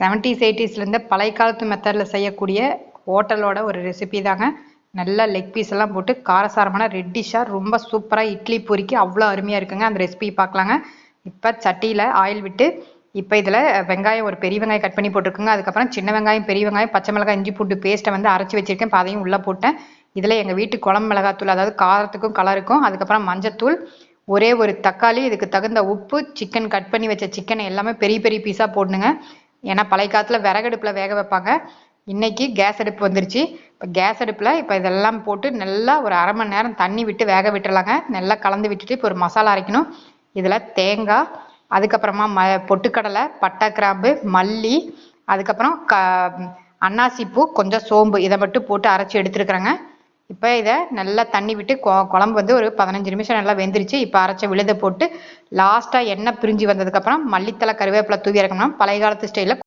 70s 80ஸ்லேருந்து பழைய காலத்து மெத்தடில் செய்யக்கூடிய ஹோட்டலோட ஒரு ரெசிபி தாங்க. நல்லா லெக் பீஸ் எல்லாம் போட்டு காரசாரமான ரெட்டிஷாக ரொம்ப சூப்பராக இட்லி பொரிக்கு அவ்வளோ அருமையாக இருக்குங்க. அந்த ரெசிபி பார்க்கலாங்க. இப்போ சட்டியில் ஆயில் விட்டு இப்போ இதில் வெங்காயம் ஒரு பெரிய வெங்காயம் கட் பண்ணி போட்டிருக்குங்க. அதுக்கப்புறம் சின்ன வெங்காயம், பெரிய வெங்காயம், பச்சை மிளகாய், இஞ்சி பூண்டு பேஸ்ட்டை வந்து அரைச்சி வச்சிருக்கேன். இப்போ அதையும் உள்ளே போட்டேன். இதில் எங்கள் வீட்டு குழம்பு மிளகாத்தூள், அதாவது காரத்துக்கும் கலருக்கும், அதுக்கப்புறம் மஞ்சத்தூள், ஒரே ஒரு தக்காளி, இதுக்கு தகுந்த உப்பு, சிக்கன் கட் பண்ணி வச்ச சிக்கன் எல்லாமே பெரிய பெரிய பீஸாக போடணுங்க. ஏன்னா பழைய காலத்தில் விறகடுப்பில் வேக வைப்பாங்க. இன்னைக்கு கேஸ் அடுப்பு வந்துருச்சு. இப்போ கேஸ் அடுப்பில் இப்போ இதெல்லாம் போட்டு நல்லா ஒரு அரை மணி நேரம் தண்ணி விட்டு வேக விட்டுறலாங்க. நல்லா கலந்து விட்டுட்டு இப்போ ஒரு மசாலா அரைக்கணும். இதில் தேங்காய், அதுக்கப்புறமா பொட்டுக்கடலை, பட்டை, கிராம்பு, மல்லி, அதுக்கப்புறம் அன்னாசிப்பூ, கொஞ்சம் சோம்பு, இதை மட்டும் போட்டு அரைச்சி எடுத்துருக்குறேங்க. இப்போ இதை நல்லா தண்ணி விட்டு குழம்பு வந்து ஒரு 15 நிமிஷம் நல்லா வெந்துருச்சு. இப்போ அரைச்ச விழுதை போட்டு லாஸ்ட்டாக எண்ணெய் பிரிஞ்சு வந்ததுக்கப்புறம் மல்லித்தலை, கருவேப்பிலை தூவி இறக்கணும். பழைய காலத்து ஸ்டைலில்